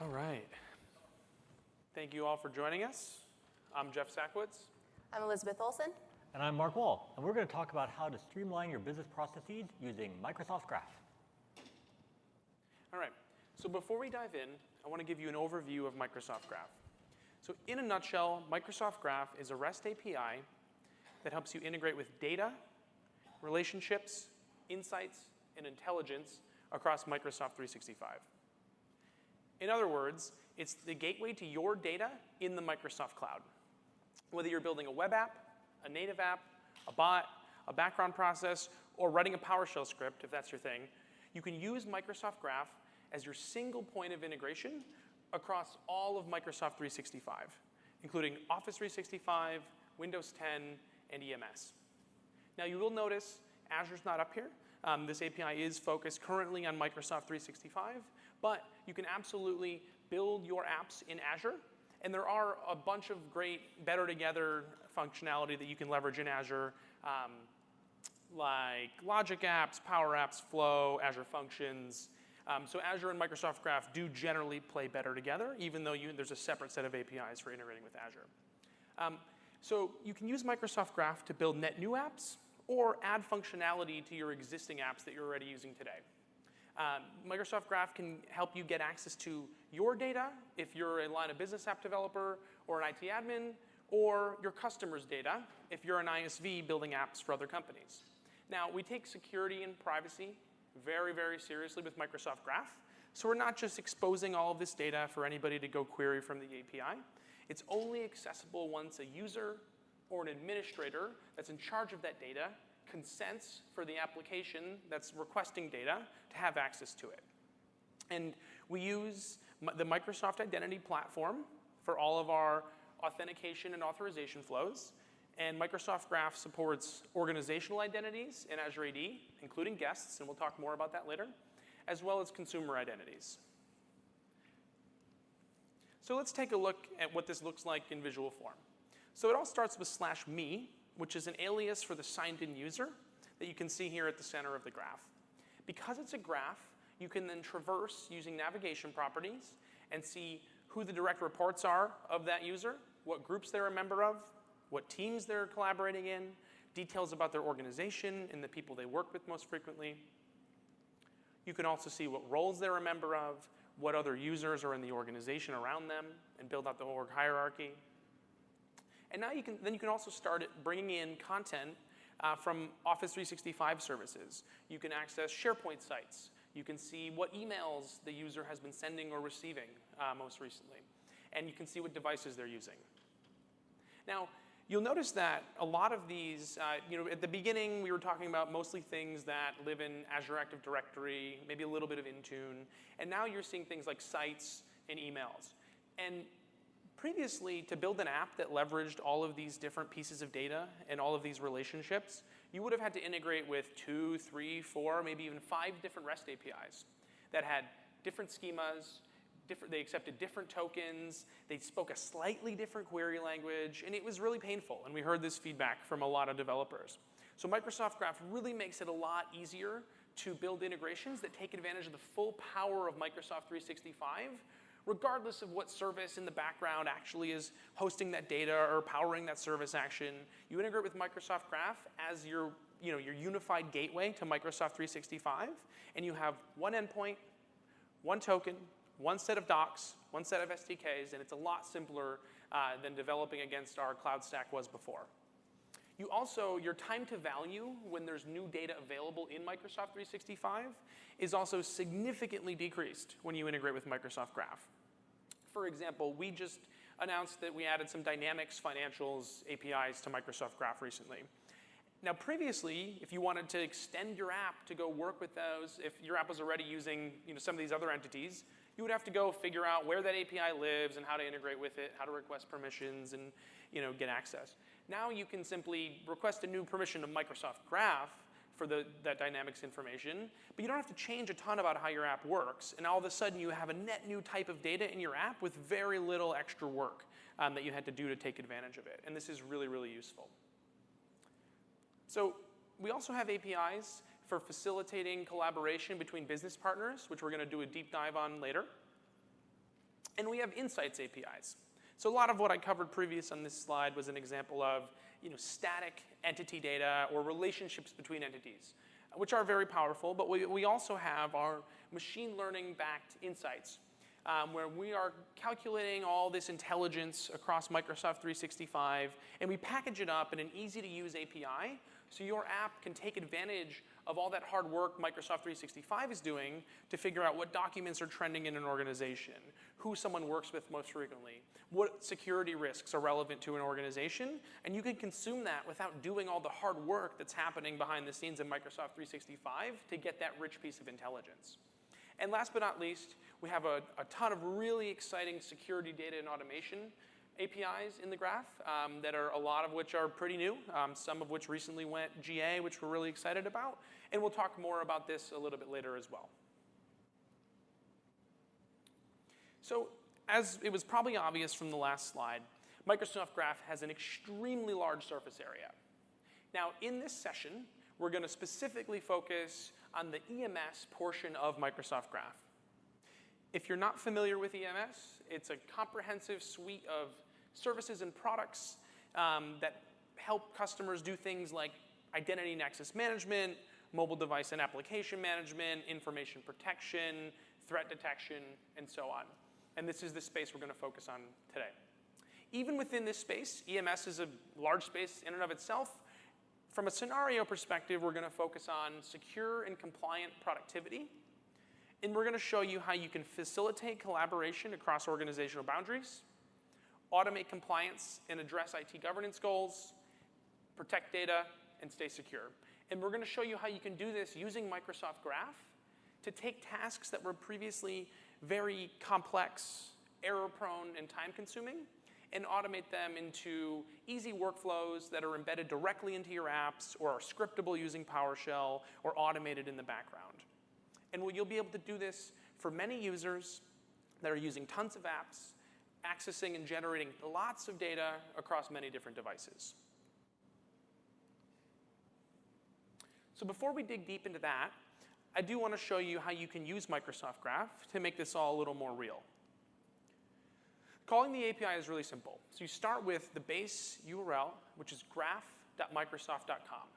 All right. Thank you all for joining us. I'm Jeff Sackwoods. I'm Elizabeth Olson. And I'm Mark Wall, and we're going to talk about how to streamline your business processes using Microsoft Graph. All right. So before we dive in, I want to give you an overview of Microsoft Graph. So in a nutshell, Microsoft Graph is a REST API that helps you integrate with data, relationships, insights, and intelligence across Microsoft 365. In other words, it's the gateway to your data in the Microsoft cloud. Whether you're building a web app, a native app, a bot, a background process, or writing a PowerShell script, if that's your thing, you can use Microsoft Graph as your single point of integration across all of Microsoft 365, including Office 365, Windows 10, and EMS. Now, you will notice Azure's not up here. This API is focused currently on Microsoft 365, but you can absolutely build your apps in Azure. And there are a bunch of great better together functionality that you can leverage in Azure, like Logic Apps, Power Apps, Flow, Azure Functions. So Azure and Microsoft Graph do generally play better together, even though there's a separate set of APIs for integrating with Azure. So you can use Microsoft Graph to build net new apps or add functionality to your existing apps that you're already using today. Microsoft Graph can help you get access to your data if you're a line of business app developer or an IT admin, or your customers' data if you're an ISV building apps for other companies. Now, we take security and privacy very, very seriously with Microsoft Graph. So we're not just exposing all of this data for anybody to go query from the API. It's only accessible once a user or an administrator that's in charge of that data consents for the application that's requesting data to have access to it. And we use the Microsoft Identity Platform for all of our authentication and authorization flows. And Microsoft Graph supports organizational identities in Azure AD, including guests, and we'll talk more about that later, as well as consumer identities. So let's take a look at what this looks like in visual form. So it all starts with /me, which is an alias for the signed-in user that you can see here at the center of the graph. Because it's a graph, you can then traverse using navigation properties and see who the direct reports are of that user, what groups they're a member of, what teams they're collaborating in, details about their organization and the people they work with most frequently. You can also see what roles they're a member of, what other users are in the organization around them, and build out the org hierarchy. And now you can also start bringing in content from Office 365 services. You can access SharePoint sites. You can see what emails the user has been sending or receiving most recently. And you can see what devices they're using. Now, you'll notice that a lot of these, at the beginning, we were talking about mostly things that live in Azure Active Directory, maybe a little bit of Intune. And now you're seeing things like sites and emails. And previously, to build an app that leveraged all of these different pieces of data and all of these relationships, you would have had to integrate with 2, 3, 4, maybe even 5 different REST APIs that had different schemas. They accepted different tokens. They spoke a slightly different query language. And it was really painful. And we heard this feedback from a lot of developers. So Microsoft Graph really makes it a lot easier to build integrations that take advantage of the full power of Microsoft 365, regardless of what service in the background actually is hosting that data or powering that service action. You integrate with Microsoft Graph as your unified gateway to Microsoft 365. And you have one endpoint, one token, one set of docs, one set of SDKs, and it's a lot simpler than developing against our cloud stack was before. Your time to value when there's new data available in Microsoft 365 is also significantly decreased when you integrate with Microsoft Graph. For example, we just announced that we added some Dynamics Financials APIs to Microsoft Graph recently. Now, previously, if you wanted to extend your app to go work with those, if your app was already using some of these other entities, you would have to go figure out where that API lives and how to integrate with it, how to request permissions and get access. Now you can simply request a new permission to Microsoft Graph for that Dynamics information, but you don't have to change a ton about how your app works. And all of a sudden, you have a net new type of data in your app with very little extra work that you had to do to take advantage of it. And this is really, really useful. So we also have APIs for facilitating collaboration between business partners, which we're going to do a deep dive on later. And we have Insights APIs. So a lot of what I covered previous on this slide was an example of static entity data or relationships between entities, which are very powerful. But we also have our machine learning-backed insights, where we are calculating all this intelligence across Microsoft 365, and we package it up in an easy-to-use API, so your app can take advantage of all that hard work Microsoft 365 is doing to figure out what documents are trending in an organization, who someone works with most frequently, what security risks are relevant to an organization, and you can consume that without doing all the hard work that's happening behind the scenes in Microsoft 365 to get that rich piece of intelligence. And last but not least, we have a ton of really exciting security data and automation APIs in the graph that are a lot of which are pretty new, some of which recently went GA, which we're really excited about. And we'll talk more about this a little bit later as well. So as it was probably obvious from the last slide, Microsoft Graph has an extremely large surface area. Now, in this session, we're going to specifically focus on the EMS portion of Microsoft Graph. If you're not familiar with EMS, it's a comprehensive suite of services and products that help customers do things like identity and access management, mobile device and application management, information protection, threat detection, and so on. And this is the space we're going to focus on today. Even within this space, EMS is a large space in and of itself. From a scenario perspective, we're going to focus on secure and compliant productivity. And we're going to show you how you can facilitate collaboration across organizational boundaries, automate compliance and address IT governance goals, protect data, and stay secure. And we're going to show you how you can do this using Microsoft Graph to take tasks that were previously very complex, error-prone, and time-consuming, and automate them into easy workflows that are embedded directly into your apps or are scriptable using PowerShell or automated in the background. And you'll be able to do this for many users that are using tons of apps, accessing and generating lots of data across many different devices. So before we dig deep into that, I do want to show you how you can use Microsoft Graph to make this all a little more real. Calling the API is really simple. So you start with the base URL, which is graph.microsoft.com.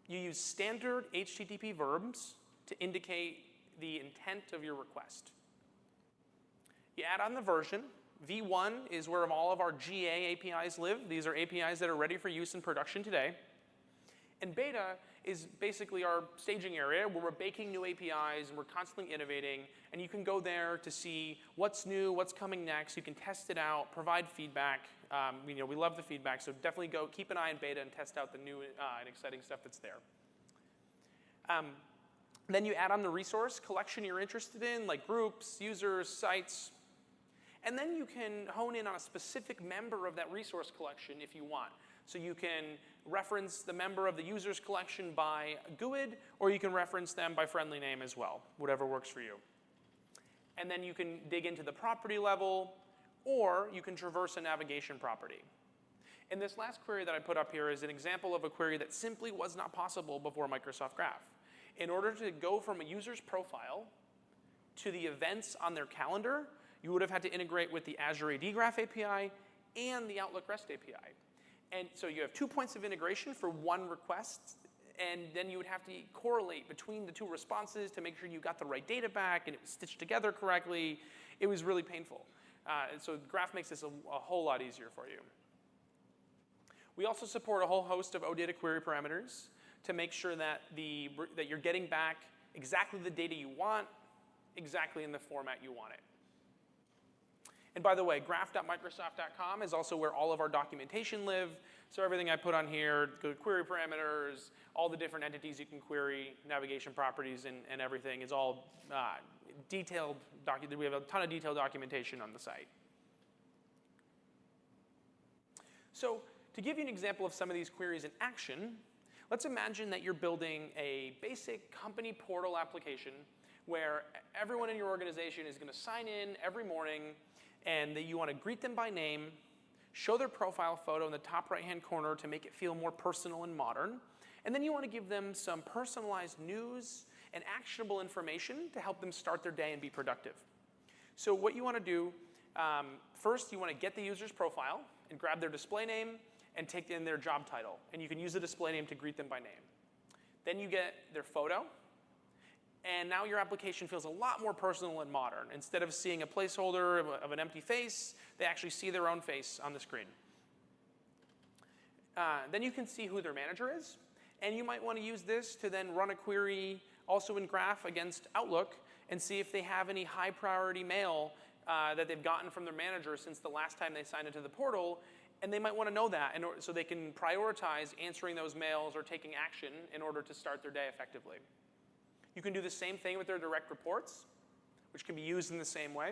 You use standard HTTP verbs to indicate the intent of your request. You add on the version. V1 is where all of our GA APIs live. These are APIs that are ready for use in production today. And beta is basically our staging area where we're baking new APIs and we're constantly innovating. And you can go there to see what's new, what's coming next. You can test it out, provide feedback. We love the feedback, so definitely go keep an eye on beta and test out the new and exciting stuff that's there. Then you add on the resource collection you're interested in, like groups, users, sites. And then you can hone in on a specific member of that resource collection if you want. So you can reference the member of the users collection by GUID, or you can reference them by friendly name as well, whatever works for you. And then you can dig into the property level, or you can traverse a navigation property. And this last query that I put up here is an example of a query that simply was not possible before Microsoft Graph. In order to go from a user's profile to the events on their calendar, you would have had to integrate with the Azure AD Graph API and the Outlook REST API. And so you have 2 points of integration for one request, and then you would have to correlate between the two responses to make sure you got the right data back and it was stitched together correctly. It was really painful. And so Graph makes this a whole lot easier for you. We also support a whole host of OData query parameters to make sure that you're getting back exactly the data you want, exactly in the format you want it. And by the way, graph.microsoft.com is also where all of our documentation live. So everything I put on here, good query parameters, all the different entities you can query, navigation properties, and everything is all detailed. We have a ton of detailed documentation on the site. So to give you an example of some of these queries in action, let's imagine that you're building a basic company portal application where everyone in your organization is going to sign in every morning, and that you want to greet them by name, show their profile photo in the top right-hand corner to make it feel more personal and modern, and then you want to give them some personalized news and actionable information to help them start their day and be productive. So what you want to do, first you want to get the user's profile and grab their display name and take in their job title. And you can use the display name to greet them by name. Then you get their photo. And now your application feels a lot more personal and modern. Instead of seeing a placeholder of an empty face, they actually see their own face on the screen. Then you can see who their manager is. And you might want to use this to then run a query also in Graph against Outlook and see if they have any high priority mail that they've gotten from their manager since the last time they signed into the portal. And they might want to know that so they can prioritize answering those mails or taking action in order to start their day effectively. You can do the same thing with their direct reports, which can be used in the same way.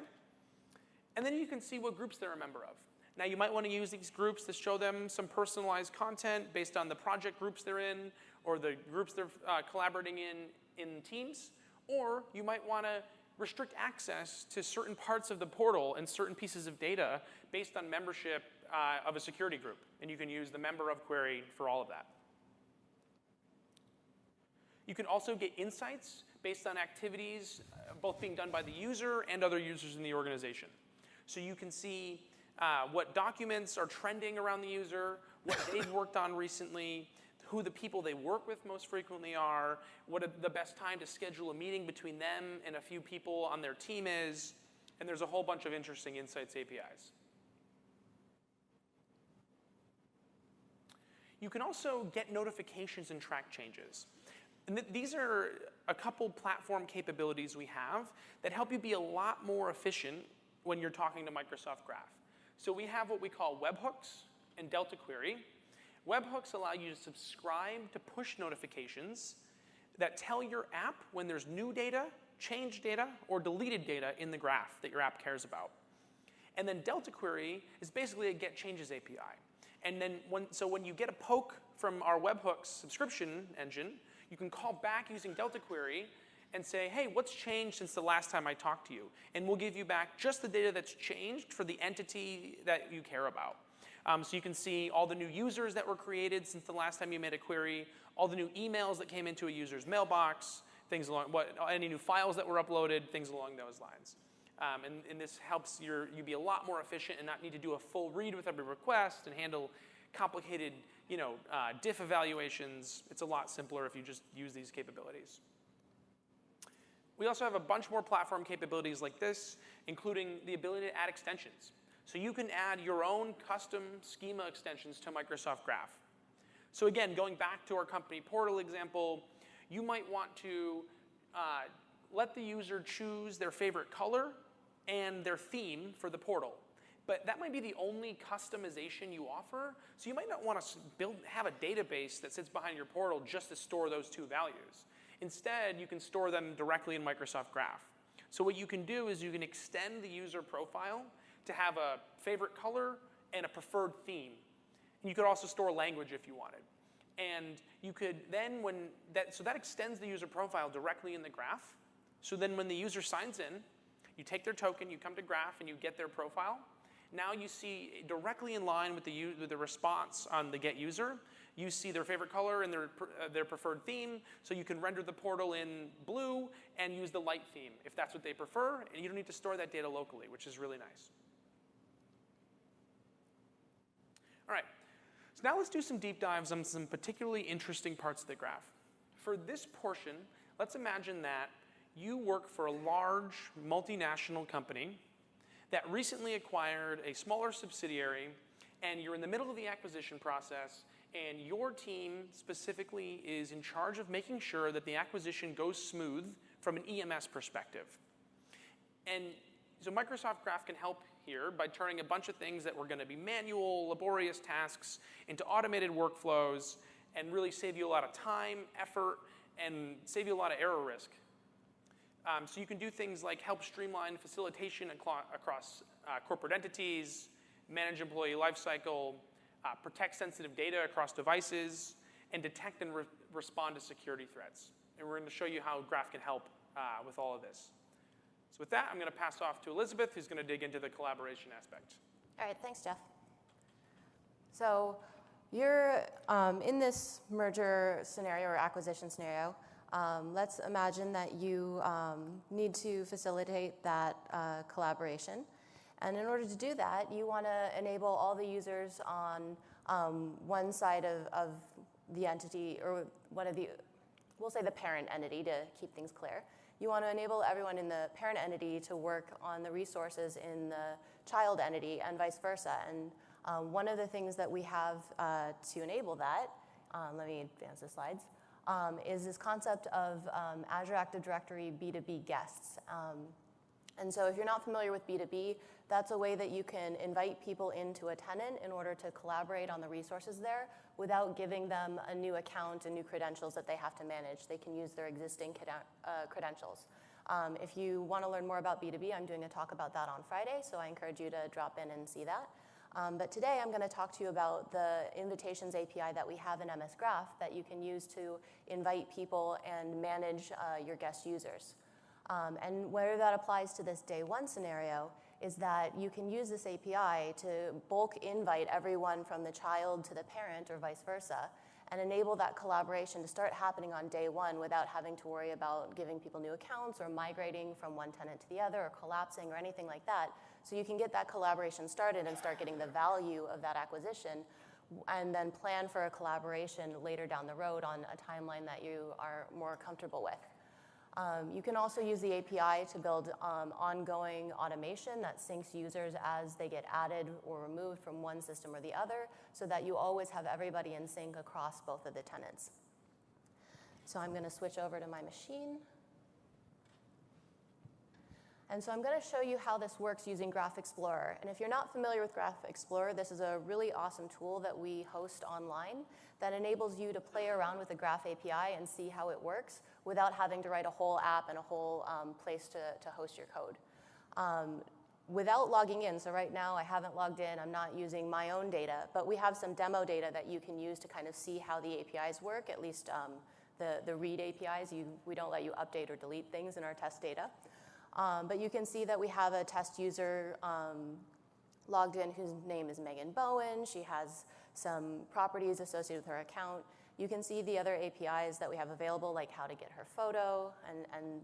And then you can see what groups they're a member of. Now, you might want to use these groups to show them some personalized content based on the project groups they're in or the groups they're collaborating in teams. Or you might want to restrict access to certain parts of the portal and certain pieces of data based on membership of a security group. And you can use the member of query for all of that. You can also get insights based on activities both being done by the user and other users in the organization. So you can see what documents are trending around the user, what they've worked on recently, who the people they work with most frequently are, what the best time to schedule a meeting between them and a few people on their team is, and there's a whole bunch of interesting insights APIs. You can also get notifications and track changes. And these are a couple platform capabilities we have that help you be a lot more efficient when you're talking to Microsoft Graph. So we have what we call webhooks and Delta Query. Webhooks allow you to subscribe to push notifications that tell your app when there's new data, changed data, or deleted data in the graph that your app cares about. And then Delta Query is basically a get changes API. And then when you get a poke from our webhooks subscription engine, you can call back using Delta Query and say, hey, what's changed since the last time I talked to you? And we'll give you back just the data that's changed for the entity that you care about. So you can see all the new users that were created since the last time you made a query, all the new emails that came into a user's mailbox, things along any new files that were uploaded, things along those lines. And this helps you be a lot more efficient and not need to do a full read with every request and handle complicated diff evaluations. It's a lot simpler if you just use these capabilities. We also have a bunch more platform capabilities like this, including the ability to add extensions. So you can add your own custom schema extensions to Microsoft Graph. So again, going back to our company portal example, you might want to let the user choose their favorite color and their theme for the portal. But that might be the only customization you offer. So you might not want to have a database that sits behind your portal just to store those two values. Instead, you can store them directly in Microsoft Graph. So what you can do is you can extend the user profile to have a favorite color and a preferred theme. And you could also store language if you wanted. And you could then, so that extends the user profile directly in the graph. So then when the user signs in, you take their token, you come to Graph, and you get their profile. Now you see directly in line with the response on the get user, you see their favorite color and their preferred theme. So you can render the portal in blue and use the light theme if that's what they prefer. And you don't need to store that data locally, which is really nice. All right. So now let's do some deep dives on some particularly interesting parts of the graph. For this portion, let's imagine that you work for a large multinational company that recently acquired a smaller subsidiary, and you're in the middle of the acquisition process, and your team specifically is in charge of making sure that the acquisition goes smooth from an EMS perspective. And so Microsoft Graph can help here by turning a bunch of things that were going to be manual, laborious tasks into automated workflows and really save you a lot of time, effort, and save you a lot of error risk. So you can do things like help streamline facilitation across corporate entities, manage employee lifecycle, protect sensitive data across devices, and detect and respond to security threats. And we're going to show you how Graph can help with all of this. So with that, I'm going to pass off to Elizabeth, who's going to dig into the collaboration aspect. All right, thanks, Jeff. So you're in this merger scenario or acquisition scenario. Let's imagine that you need to facilitate that collaboration. And in order to do that, you want to enable all the users on one side of the entity, or one of the, we'll say the parent entity to keep things clear. You want to enable everyone in the parent entity to work on the resources in the child entity and vice versa. And one of the things that we have to enable that, let me advance the slides, is this concept of Azure Active Directory B2B guests. And so if you're not familiar with B2B, that's a way that you can invite people into a tenant in order to collaborate on the resources there without giving them a new account and new credentials that they have to manage. They can use their existing credentials. If you want to learn more about B2B, I'm doing a talk about that on Friday, so I encourage you to drop in and see that. But today I'm going to talk to you about the invitations API that we have in MS Graph that you can use to invite people and manage your guest users. And where that applies to this day one scenario is that you can use this API to bulk invite everyone from the child to the parent or vice versa and enable that collaboration to start happening on day one without having to worry about giving people new accounts or migrating from one tenant to the other or collapsing or anything like that. So you can get that collaboration started and start getting the value of that acquisition and then plan for a collaboration later down the road on a timeline that you are more comfortable with. You can also use the API to build ongoing automation that syncs users as they get added or removed from one system or the other so that you always have everybody in sync across both of the tenants. So I'm going to switch over to my machine. And so I'm going to show you how this works using Graph Explorer. And if you're not familiar with Graph Explorer, this is a really awesome tool that we host online that enables you to play around with the Graph API and see how it works without having to write a whole app and a whole place to host your code. Without logging in, so right now I haven't logged in, I'm not using my own data, but we have some demo data that you can use to kind of see how the APIs work, at least the read APIs. We don't let you update or delete things in our test data. But you can see that we have a test user logged in whose name is Megan Bowen. She has some properties associated with her account. You can see the other APIs that we have available, like how to get her photo and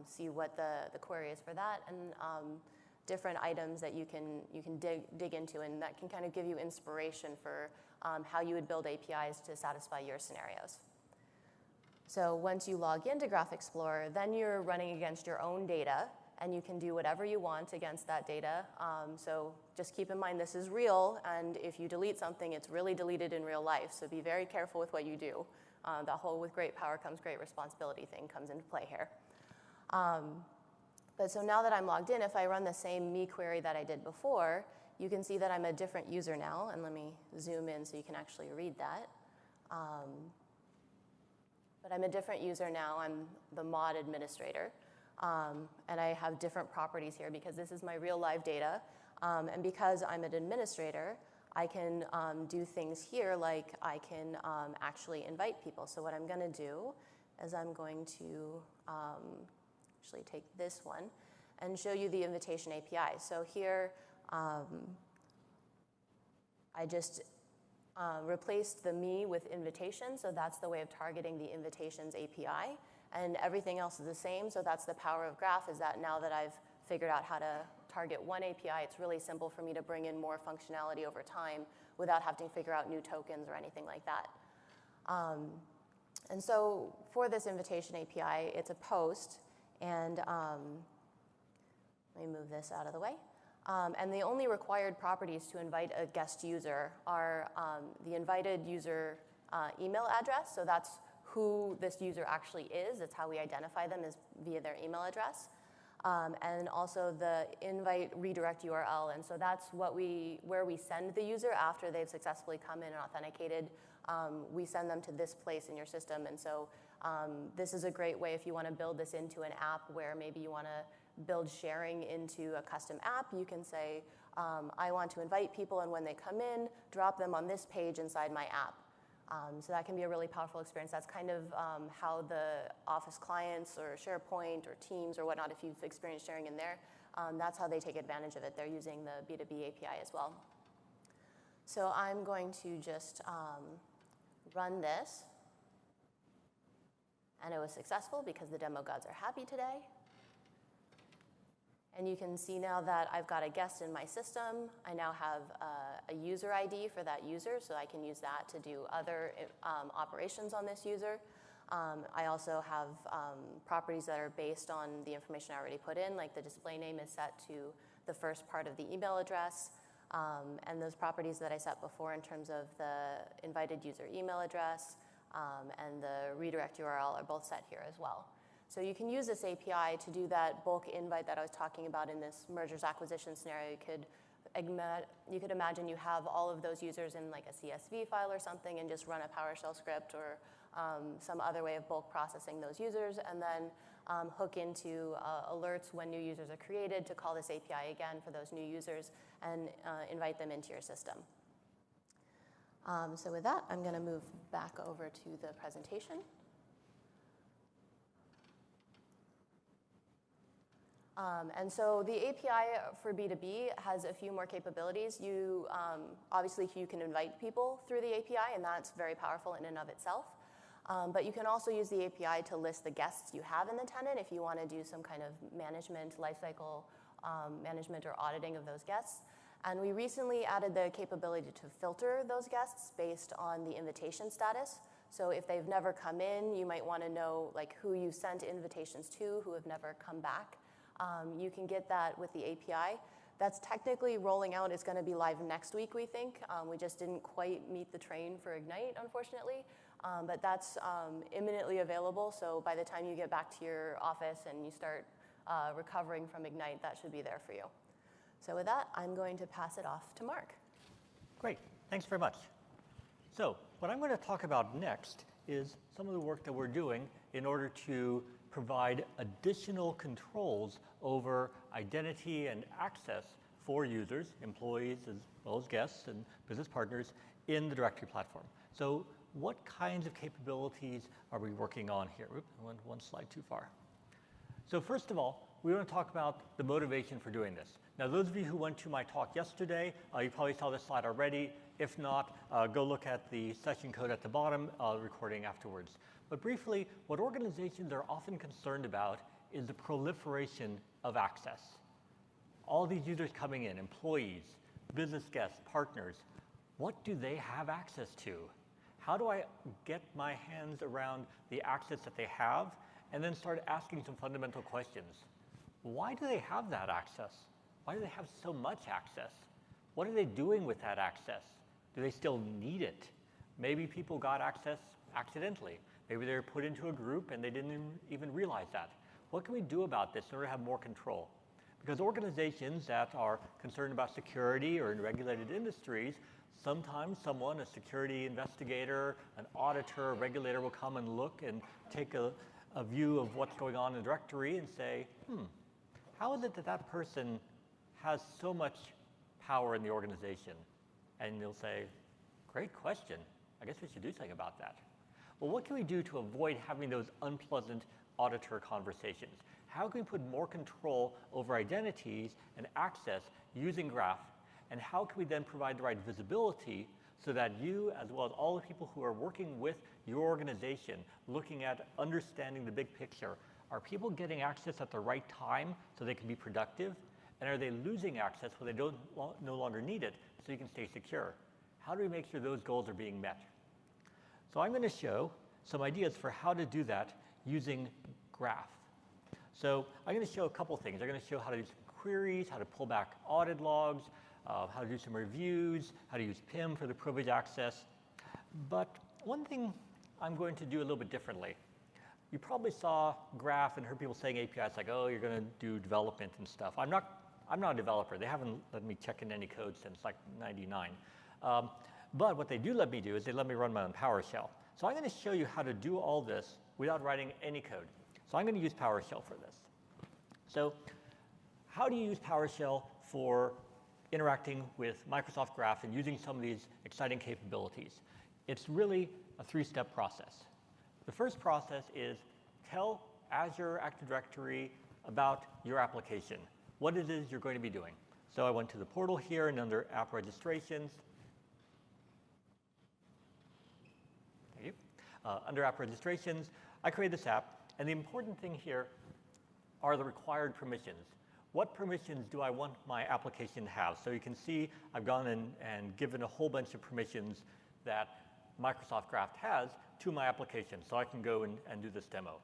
see what the query is for that, and different items that you can dig into, and that can kind of give you inspiration for how you would build APIs to satisfy your scenarios. So once you log into Graph Explorer, then you're running against your own data, and you can do whatever you want against that data. So just keep in mind this is real, and if you delete something, it's really deleted in real life. So be very careful with what you do. The whole with great power comes great responsibility thing comes into play here. But so now that I'm logged in, if I run the same me query that I did before, you can see that I'm a different user now. And let me zoom in so you can actually read that. But I'm a different user now. I'm the mod administrator. And I have different properties here because this is my real live data. And because I'm an administrator, I can do things here like I can actually invite people. So what I'm going to do is I'm going to actually take this one and show you the invitation API. So here I just replaced the me with invitation, so that's the way of targeting the invitations API, and everything else is the same. So that's the power of Graph, is that now that I've figured out how to target one API, it's really simple for me to bring in more functionality over time without having to figure out new tokens or anything like that. And so for this invitation API, it's a post, and let me move this out of the way. And the only required properties to invite a guest user are the invited user email address. So that's who this user actually is. That's how we identify them, is via their email address. And also the invite redirect URL. And so that's where we send the user after they've successfully come in and authenticated. We send them to this place in your system. And so this is a great way if you want to build this into an app where maybe you want to build sharing into a custom app. You can say, I want to invite people, and when they come in, drop them on this page inside my app. So that can be a really powerful experience. That's kind of how the Office clients or SharePoint or Teams or whatnot, if you've experienced sharing in there, that's how they take advantage of it. They're using the B2B API as well. So I'm going to just run this. And it was successful because the demo gods are happy today. And you can see now that I've got a guest in my system. I now have a user ID for that user, so I can use that to do other operations on this user. I also have properties that are based on the information I already put in, like the display name is set to the first part of the email address, and those properties that I set before in terms of the invited user email address and the redirect URL are both set here as well. So you can use this API to do that bulk invite that I was talking about in this mergers acquisition scenario. You could imagine you have all of those users in like a CSV file or something and just run a PowerShell script or some other way of bulk processing those users, and then hook into alerts when new users are created to call this API again for those new users and invite them into your system. So with that, I'm going to move back over to the presentation. And so the API for B2B has a few more capabilities. Obviously, you can invite people through the API, and that's very powerful in and of itself. But you can also use the API to list the guests you have in the tenant if you want to do some kind of management, lifecycle management or auditing of those guests. And we recently added the capability to filter those guests based on the invitation status. So if they've never come in, you might want to know like who you sent invitations to, who have never come back. You can get that with the API. That's technically rolling out. It's going to be live next week, we think. We just didn't quite meet the train for Ignite, unfortunately. But that's imminently available. So by the time you get back to your office and you start recovering from Ignite, that should be there for you. So with that, I'm going to pass it off to Mark. Great. Thanks very much. So what I'm going to talk about next is some of the work that we're doing in order to provide additional controls over identity and access for users, employees, as well as guests and business partners in the directory platform. So what kinds of capabilities are we working on here? Oops, I went one slide too far. So first of all, we want to talk about the motivation for doing this. Now, those of you who went to my talk yesterday, you probably saw this slide already. If not, go look at the session code at the bottom, recording afterwards. But briefly, what organizations are often concerned about is the proliferation of access. All these users coming in, employees, business guests, partners, what do they have access to? How do I get my hands around the access that they have and then start asking some fundamental questions? Why do they have that access? Why do they have so much access? What are they doing with that access? Do they still need it? Maybe people got access accidentally. Maybe they were put into a group and they didn't even realize that. What can we do about this in order to have more control? Because organizations that are concerned about security or in regulated industries, sometimes someone, a security investigator, an auditor, a regulator will come and look and take a view of what's going on in the directory and say, how is it that that person has so much power in the organization? And you'll say, great question. I guess we should do something about that. Well, what can we do to avoid having those unpleasant auditor conversations? How can we put more control over identities and access using Graph? And how can we then provide the right visibility so that you, as well as all the people who are working with your organization, looking at understanding the big picture, are people getting access at the right time so they can be productive? And are they losing access when they no longer need it so you can stay secure? How do we make sure those goals are being met? So I'm going to show some ideas for how to do that using Graph. So I'm going to show a couple things. I'm going to show how to do some queries, how to pull back audit logs, how to do some reviews, how to use PIM for the privilege access. But one thing I'm going to do a little bit differently. You probably saw Graph and heard people saying APIs like, oh, you're going to do development and stuff. I'm not a developer. They haven't let me check in any code since like '99. But what they do let me do is they let me run my own PowerShell. So I'm going to show you how to do all this without writing any code. So I'm going to use PowerShell for this. So how do you use PowerShell for interacting with Microsoft Graph and using some of these exciting capabilities? It's really a three-step process. The first process is tell Azure Active Directory about your application, what it is you're going to be doing. So I went to the portal here and under app registrations. Thank you. Under app registrations, I create this app, and the important thing here are the required permissions. What permissions do I want my application to have? So you can see I've gone in and given a whole bunch of permissions that Microsoft Graph has to my application, so I can go and do this demo.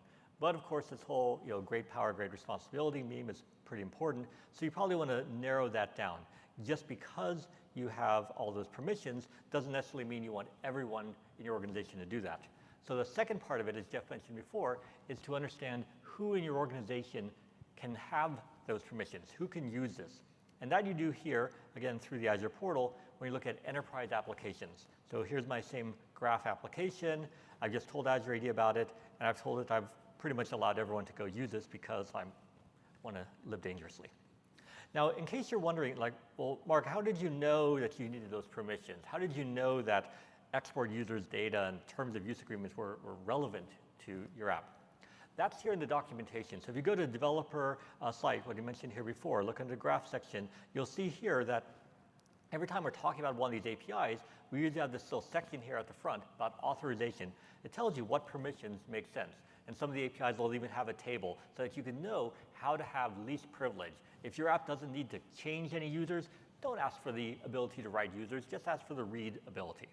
But of course, this whole great power, great responsibility meme is pretty important, so you probably want to narrow that down. Just because you have all those permissions doesn't necessarily mean you want everyone in your organization to do that. So the second part of it, as Jeff mentioned before, is to understand who in your organization can have those permissions, who can use this. And that you do here, again, through the Azure portal, when you look at enterprise applications. So here's my same Graph application. I've just told Azure AD about it, and I've told it I've pretty much allowed everyone to go use this because I want to live dangerously. Now, in case you're wondering, like, well, Mark, how did you know that you needed those permissions? How did you know that export users' data and terms of use agreements were relevant to your app? That's here in the documentation. So if you go to developer site, what you mentioned here before, look in the Graph section, you'll see here that every time we're talking about one of these APIs, we usually have this little section here at the front about authorization. It tells you what permissions make sense. And some of the APIs will even have a table so that you can know how to have least privilege. If your app doesn't need to change any users, don't ask for the ability to write users, just ask for the read ability.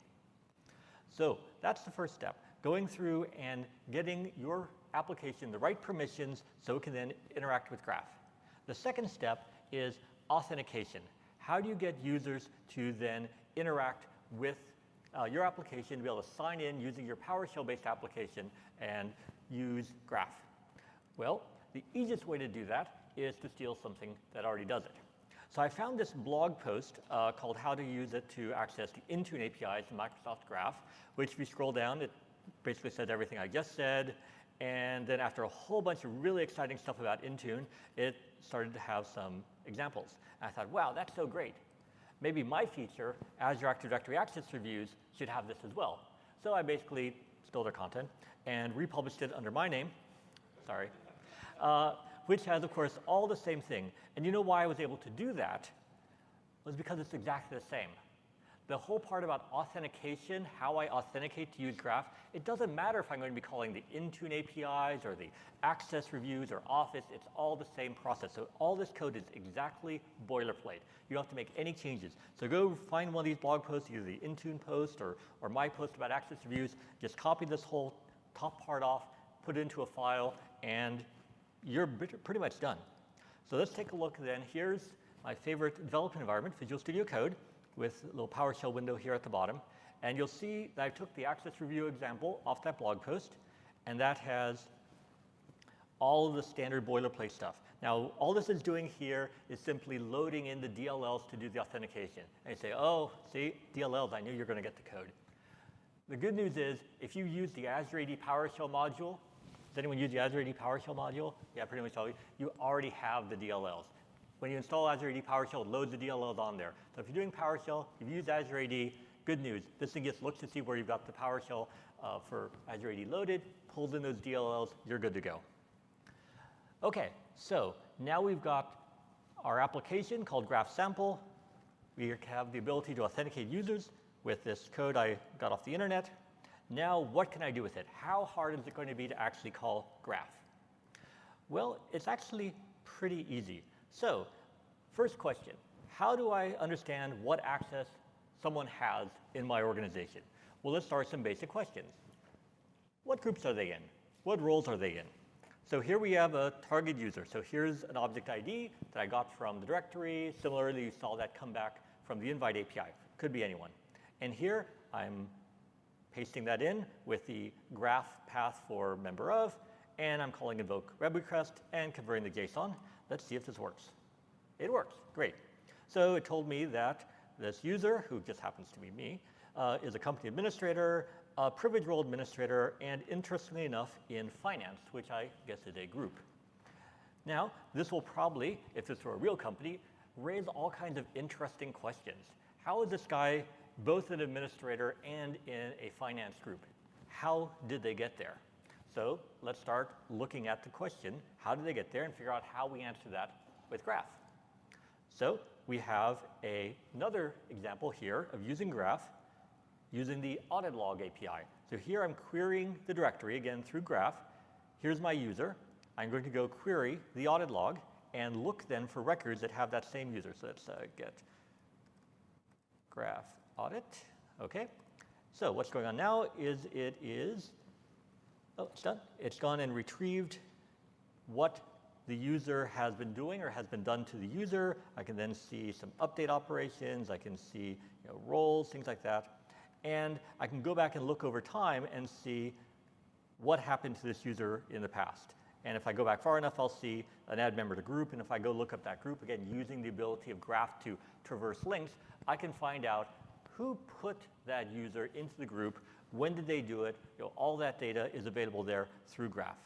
So that's the first step, going through and getting your application the right permissions so it can then interact with Graph. The second step is authentication. How do you get users to then interact with your application to be able to sign in using your PowerShell-based application and use Graph? Well, the easiest way to do that is to steal something that already does it. So I found this blog post called How to Use It to Access the Intune APIs in Microsoft Graph, which if you scroll down, it basically says everything I just said. And then after a whole bunch of really exciting stuff about Intune, it started to have some examples. And I thought, wow, that's so great. Maybe my feature, Azure Active Directory Access Reviews, should have this as well. So I basically stole their content and republished it under my name, sorry, which has, of course, all the same thing. And you know why I was able to do that? Was because it's exactly the same. The whole part about authentication, how I authenticate to use Graph, it doesn't matter if I'm going to be calling the Intune APIs or the Access Reviews or Office, it's all the same process. So all this code is exactly boilerplate. You don't have to make any changes. So go find one of these blog posts, either the Intune post or my post about Access Reviews, just copy this whole top part off, put it into a file, and you're pretty much done. So let's take a look then. Here's my favorite development environment, Visual Studio Code, with a little PowerShell window here at the bottom. And you'll see that I took the Access Review example off that blog post, and that has all of the standard boilerplate stuff. Now, all this is doing here is simply loading in the DLLs to do the authentication. And you say, oh, see, DLLs, I knew you were going to get the code. The good news is, if you use the Azure AD PowerShell module, does anyone use the Azure AD PowerShell module? Yeah, pretty much all of you already have the DLLs. When you install Azure AD PowerShell, it loads the DLLs on there. So if you're doing PowerShell, if you use Azure AD, good news. This thing just looks to see where you've got the PowerShell for Azure AD loaded, pulls in those DLLs, you're good to go. Okay, so now we've got our application called Graph Sample. We have the ability to authenticate users with this code I got off the internet. Now, what can I do with it? How hard is it going to be to actually call Graph? Well, it's actually pretty easy. So, first question, how do I understand what access someone has in my organization? Well, let's start with some basic questions. What groups are they in? What roles are they in? So here we have a target user. So here's an object ID that I got from the directory. Similarly, you saw that come back from the invite API. Could be anyone. And here, I'm pasting that in with the graph path for member of, and I'm calling invoke web request and converting the JSON. Let's see if this works. It works, great. So it told me that this user, who just happens to be me, is a company administrator, a privilege role administrator, and interestingly enough, in finance, which I guess is a group. Now, this will probably, if this were a real company, raise all kinds of interesting questions. How is this guy both an administrator and in a finance group? How did they get there? So let's start looking at the question, how did they get there, and figure out how we answer that with Graph. So we have another example here of using Graph using the audit log API. So here I'm querying the directory, again, through Graph, here's my user. I'm going to go query the audit log and look then for records that have that same user. So let's get graph audit. Okay. So what's going on now is oh, it's done. It's gone and retrieved what the user has been doing or has been done to the user. I can then see some update operations. I can see roles, things like that. And I can go back and look over time and see what happened to this user in the past. And if I go back far enough, I'll see an add member to group. And if I go look up that group, again, using the ability of Graph to traverse links, I can find out who put that user into the group, when did they do it. All that data is available there through Graph.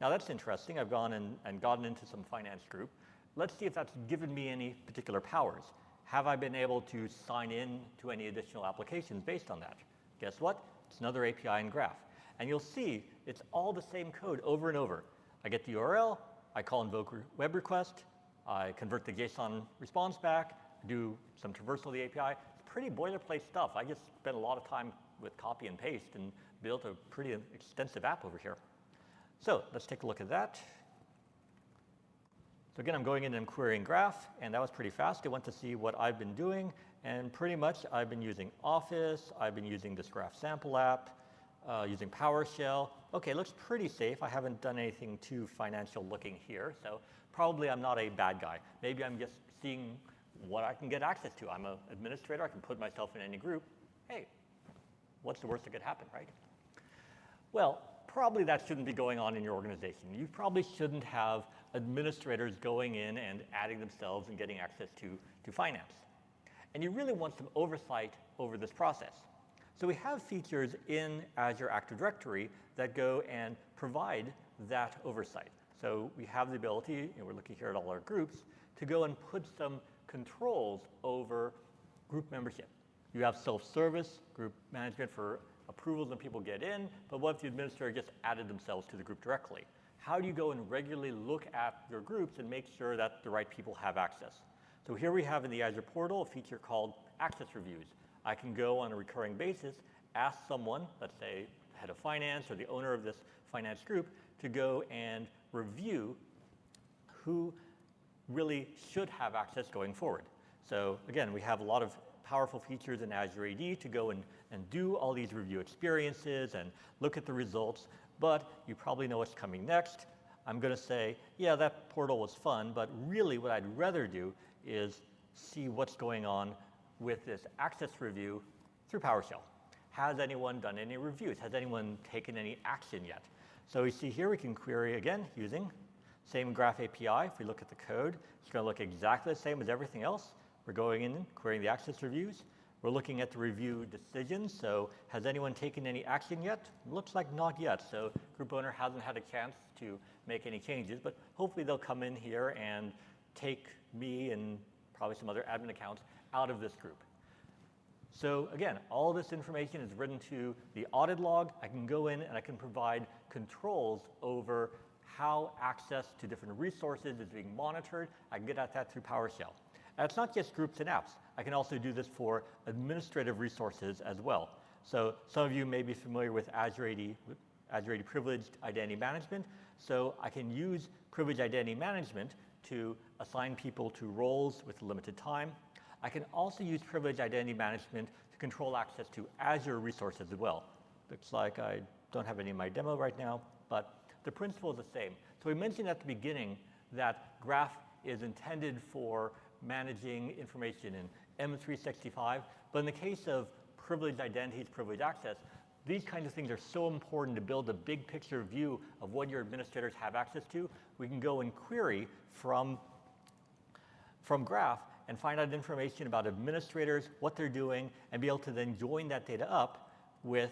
Now that's interesting. I've gone and gotten into some finance group. Let's see if that's given me any particular powers. Have I been able to sign in to any additional applications based on that? Guess what? It's another API in Graph. And you'll see it's all the same code over and over. I get the URL, I call invoke web request, I convert the JSON response back, do some traversal of the API. It's pretty boilerplate stuff. I just spent a lot of time with copy and paste and built a pretty extensive app over here. So let's take a look at that. So again, I'm going in and querying Graph, and that was pretty fast. It went to see what I've been doing, and pretty much I've been using Office, I've been using this Graph sample app, using PowerShell. Okay, it looks pretty safe. I haven't done anything too financial looking here, so probably I'm not a bad guy. Maybe I'm just seeing what I can get access to. I'm an administrator, I can put myself in any group. Hey, what's the worst that could happen, right? Well, probably that shouldn't be going on in your organization. You probably shouldn't have administrators going in and adding themselves and getting access to finance. And you really want some oversight over this process. So we have features in Azure Active Directory that go and provide that oversight. So we have the ability, and we're looking here at all our groups, to go and put some controls over group membership. You have self-service, group management for approvals when people get in, but what if the administrator just added themselves to the group directly? How do you go and regularly look at your groups and make sure that the right people have access? So here we have in the Azure portal a feature called access reviews. I can go on a recurring basis, ask someone, let's say head of finance or the owner of this finance group, to go and review who really should have access going forward. So again, we have a lot of powerful features in Azure AD to go and do all these review experiences and look at the results, but you probably know what's coming next. I'm going to say, yeah, that portal was fun, but really what I'd rather do is see what's going on with this access review through PowerShell. Has anyone done any reviews? Has anyone taken any action yet? So we see here we can query again using same Graph API. If we look at the code, it's going to look exactly the same as everything else. We're going in and querying the access reviews. We're looking at the review decisions. So has anyone taken any action yet? Looks like not yet. So group owner hasn't had a chance to make any changes, but hopefully they'll come in here and take me and probably some other admin accounts out of this group. So again, all this information is written to the audit log. I can go in and I can provide controls over how access to different resources is being monitored. I can get at that through PowerShell. And it's not just groups and apps. I can also do this for administrative resources as well. So some of you may be familiar with Azure AD Privileged Identity Management. So I can use Privileged Identity Management to assign people to roles with limited time. I can also use Privileged Identity Management to control access to Azure resources as well. Looks like I don't have any in my demo right now, but the principle is the same. So we mentioned at the beginning that Graph is intended for managing information in M365, but in the case of privileged identities, privileged access, these kinds of things are so important to build a big picture view of what your administrators have access to. We can go and query from Graph and find out information about administrators, what they're doing, and be able to then join that data up with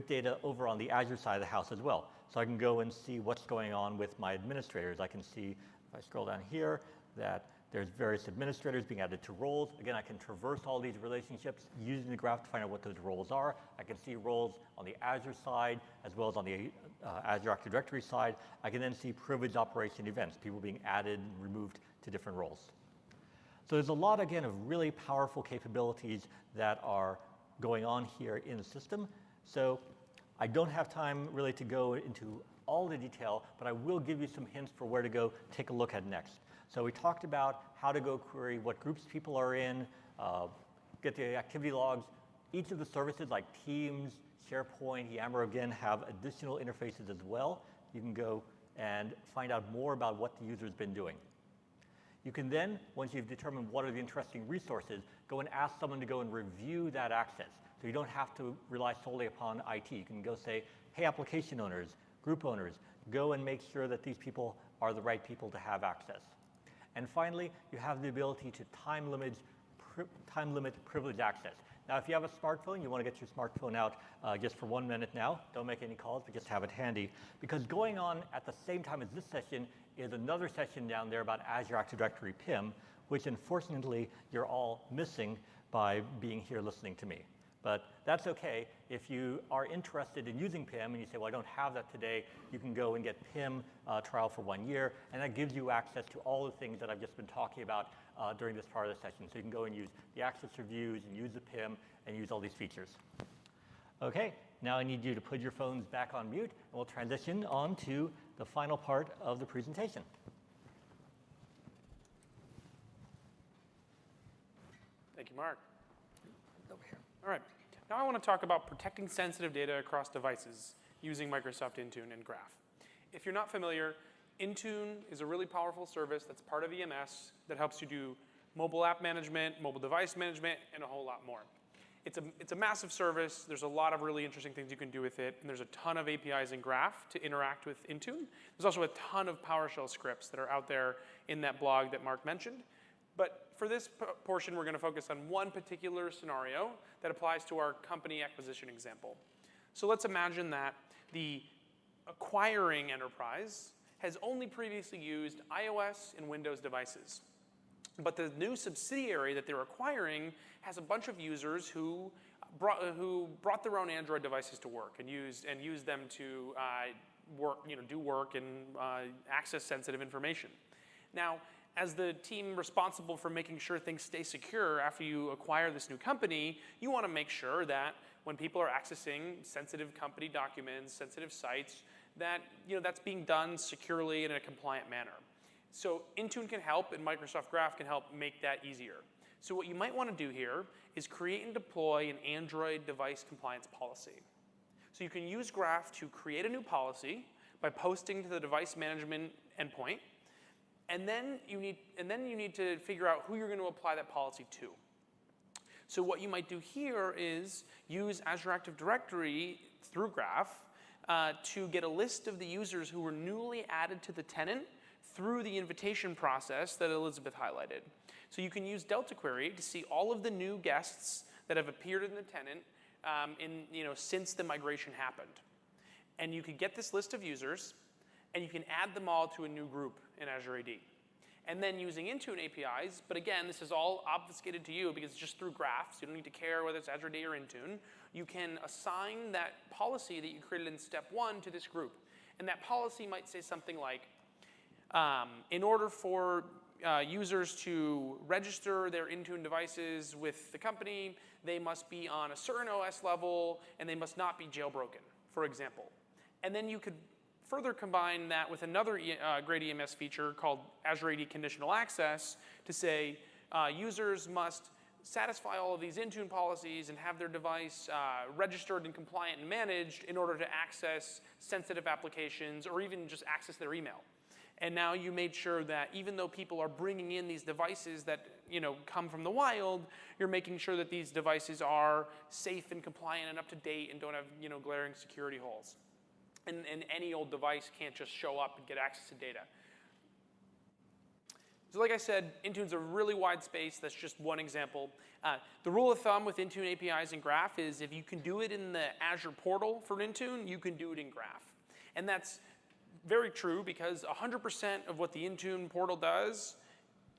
data over on the Azure side of the house as well. So I can go and see what's going on with my administrators. I can see, if I scroll down here, that there's various administrators being added to roles. Again, I can traverse all these relationships using the Graph to find out what those roles are. I can see roles on the Azure side as well as on the Azure Active Directory side. I can then see privileged operation events, people being added and removed to different roles. So there's a lot, again, of really powerful capabilities that are going on here in the system. So I don't have time really to go into all the detail, but I will give you some hints for where to go take a look at next. So we talked about how to go query what groups people are in, get the activity logs. Each of the services like Teams, SharePoint, Yammer again have additional interfaces as well. You can go and find out more about what the user's been doing. You can then, once you've determined what are the interesting resources, go and ask someone to go and review that access. So you don't have to rely solely upon IT. You can go say, hey, application owners, group owners, go and make sure that these people are the right people to have access. And finally, you have the ability to time limit privilege access. Now, if you have a smartphone, you want to get your smartphone out just for 1 minute now. Don't make any calls, but just have it handy. Because going on at the same time as this session is another session down there about Azure Active Directory PIM, which unfortunately you're all missing by being here listening to me. But that's okay. If you are interested in using PIM and you say, well, I don't have that today, you can go and get PIM trial for 1 year, and that gives you access to all the things that I've just been talking about during this part of the session. So you can go and use the access reviews and use the PIM and use all these features. Okay, now I need you to put your phones back on mute, and we'll transition on to the final part of the presentation. Thank you, Mark. Over here. All right. Now I want to talk about protecting sensitive data across devices using Microsoft Intune and Graph. If you're not familiar, Intune is a really powerful service that's part of EMS that helps you do mobile app management, mobile device management, and a whole lot more. It's a massive service. There's a lot of really interesting things you can do with it, and there's a ton of APIs in Graph to interact with Intune. There's also a ton of PowerShell scripts that are out there in that blog that Mark mentioned. But for this portion, we're going to focus on one particular scenario that applies to our company acquisition example. So let's imagine that the acquiring enterprise has only previously used iOS and Windows devices. But the new subsidiary that they're acquiring has a bunch of users who brought their own Android devices to work and used them to do work and access sensitive information. Now, as the team responsible for making sure things stay secure after you acquire this new company, you want to make sure that when people are accessing sensitive company documents, sensitive sites, that that's being done securely in a compliant manner. So Intune can help, and Microsoft Graph can help make that easier. So what you might want to do here is create and deploy an Android device compliance policy. So you can use Graph to create a new policy by posting to the device management endpoint, and then you need to figure out who you're going to apply that policy to. So what you might do here is use Azure Active Directory through Graph to get a list of the users who were newly added to the tenant through the invitation process that Elizabeth highlighted. So you can use Delta Query to see all of the new guests that have appeared in the tenant since the migration happened. And you can get this list of users, and you can add them all to a new group in Azure AD. And then using Intune APIs, but again, this is all obfuscated to you because it's just through Graph, so you don't need to care whether it's Azure AD or Intune. You can assign that policy that you created in step 1 to this group. And that policy might say something like, in order for users to register their Intune devices with the company, they must be on a certain OS level, and they must not be jailbroken, for example. And then you could further combine that with another great EMS feature called Azure AD Conditional Access to say users must satisfy all of these Intune policies and have their device registered and compliant and managed in order to access sensitive applications or even just access their email. And now you made sure that even though people are bringing in these devices that come from the wild, you're making sure that these devices are safe and compliant and up to date and don't have glaring security holes. And any old device can't just show up and get access to data. So like I said, Intune's a really wide space. That's just one example. The rule of thumb with Intune APIs and Graph is if you can do it in the Azure portal for Intune, you can do it in Graph. And that's very true because 100% of what the Intune portal does,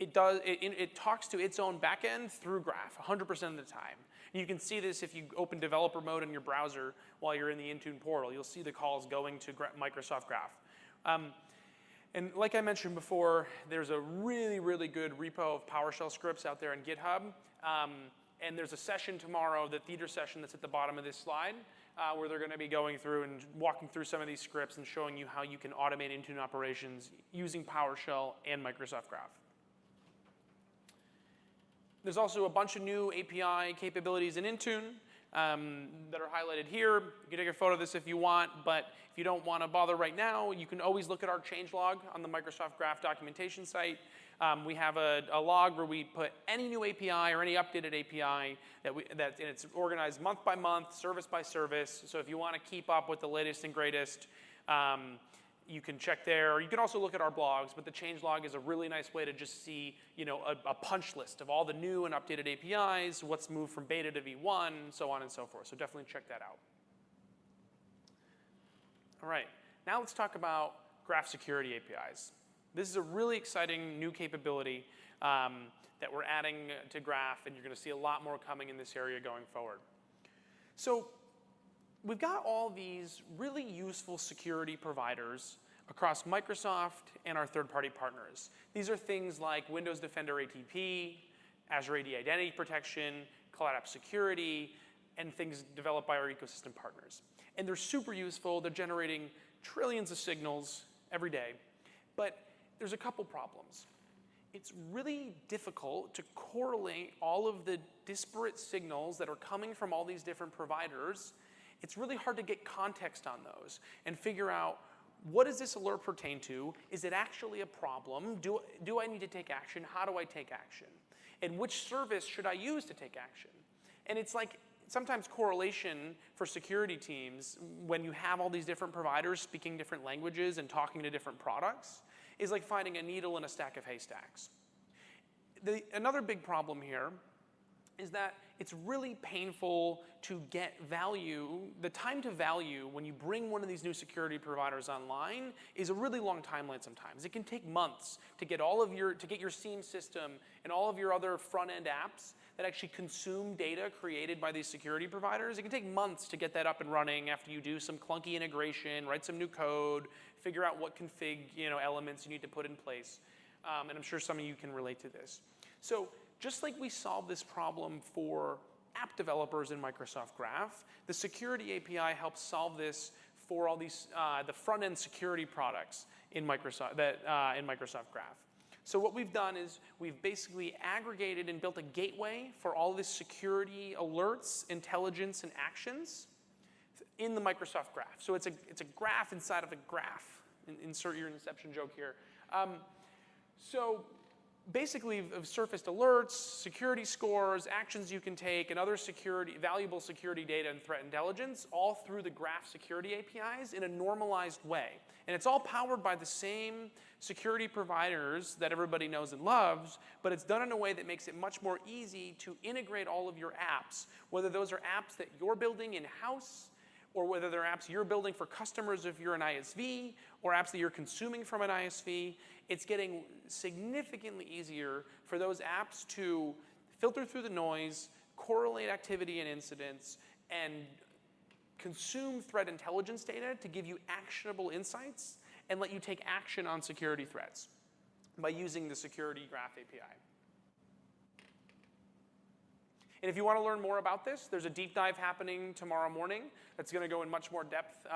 it talks to its own backend through Graph 100% of the time. And you can see this if you open developer mode in your browser while you're in the Intune portal. You'll see the calls going to Microsoft Graph. And like I mentioned before, there's a really, really good repo of PowerShell scripts out there in GitHub. And there's a session tomorrow, the theater session that's at the bottom of this slide, where they're going to be going through and walking through some of these scripts and showing you how you can automate Intune operations using PowerShell and Microsoft Graph. There's also a bunch of new API capabilities in Intune that are highlighted here. You can take a photo of this if you want, but if you don't want to bother right now, you can always look at our changelog on the Microsoft Graph documentation site. We have a log where we put any new API or any updated API and it's organized month by month, service by service. So if you want to keep up with the latest and greatest, you can check there. Or you can also look at our blogs, but the changelog is a really nice way to just see, a punch list of all the new and updated APIs, what's moved from beta to V1, so on and so forth. So definitely check that out. All right, now let's talk about Graph Security APIs. This is a really exciting new capability that we're adding to Graph, and you're going to see a lot more coming in this area going forward. So we've got all these really useful security providers across Microsoft and our third-party partners. These are things like Windows Defender ATP, Azure AD Identity Protection, Cloud App Security, and things developed by our ecosystem partners. And they're super useful. They're generating trillions of signals every day. But there's a couple problems. It's really difficult to correlate all of the disparate signals that are coming from all these different providers. It's really hard to get context on those and figure out, what does this alert pertain to? Is it actually a problem? Do I need to take action? How do I take action? And which service should I use to take action? And it's like sometimes correlation for security teams, when you have all these different providers speaking different languages and talking to different products, is like finding a needle in a stack of haystacks. Another big problem here is that it's really painful to get value. The time to value when you bring one of these new security providers online is a really long timeline sometimes. It can take months to get your SIEM system and all of your other front-end apps that actually consume data created by these security providers. It can take months to get that up and running after you do some clunky integration, write some new code, figure out what config elements you need to put in place. And I'm sure some of you can relate to this. So just like we solved this problem for app developers in Microsoft Graph, the Security API helps solve this for all these the front-end security products in Microsoft Graph. So what we've done is we've basically aggregated and built a gateway for all this security alerts, intelligence, and actions in the Microsoft Graph. So it's a graph inside of a graph. Insert your Inception joke here. So basically, we've surfaced alerts, security scores, actions you can take, and other valuable security data and threat intelligence all through the Graph Security APIs in a normalized way. And it's all powered by the same security providers that everybody knows and loves, but it's done in a way that makes it much more easy to integrate all of your apps, whether those are apps that you're building in-house, or whether they're apps you're building for customers if you're an ISV, or apps that you're consuming from an ISV. It's getting significantly easier for those apps to filter through the noise, correlate activity and incidents, and consume threat intelligence data to give you actionable insights and let you take action on security threats by using the Security Graph API. And if you want to learn more about this, there's a deep dive happening tomorrow morning that's going to go in much more depth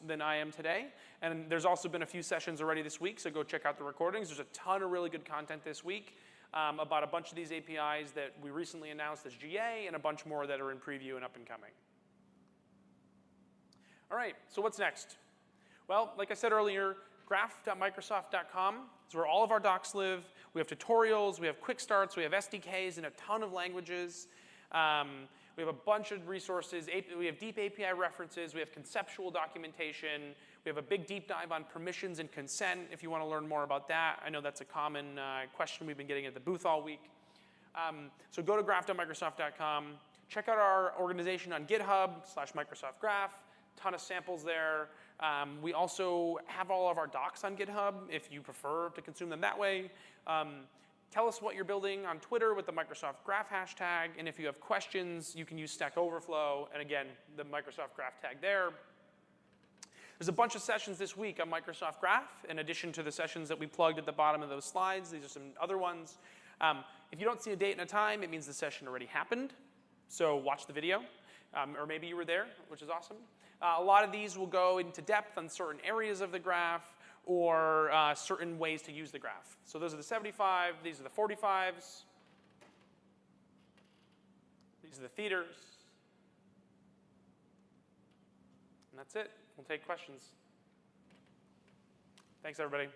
than I am today. And there's also been a few sessions already this week, so go check out the recordings. There's a ton of really good content this week about a bunch of these APIs that we recently announced as GA and a bunch more that are in preview and up and coming. All right, so what's next? Well, like I said earlier, graph.microsoft.com is where all of our docs live. We have tutorials, we have quick starts, we have SDKs in a ton of languages. We have a bunch of resources. We have deep API references. We have conceptual documentation. We have a big deep dive on permissions and consent if you want to learn more about that. I know that's a common question we've been getting at the booth all week. So go to graph.microsoft.com. Check out our organization on GitHub/Microsoft Graph. Ton of samples there. We also have all of our docs on GitHub if you prefer to consume them that way. Tell us what you're building on Twitter with the Microsoft Graph hashtag. And if you have questions, you can use Stack Overflow. And again, the Microsoft Graph tag there. There's a bunch of sessions this week on Microsoft Graph, in addition to the sessions that we plugged at the bottom of those slides. These are some other ones. If you don't see a date and a time, it means the session already happened. So watch the video. or maybe you were there, which is awesome. A lot of these will go into depth on certain areas of the graph or certain ways to use the graph. So those are the 75, these are the 45s, these are the theaters, and that's it. We'll take questions. Thanks, everybody.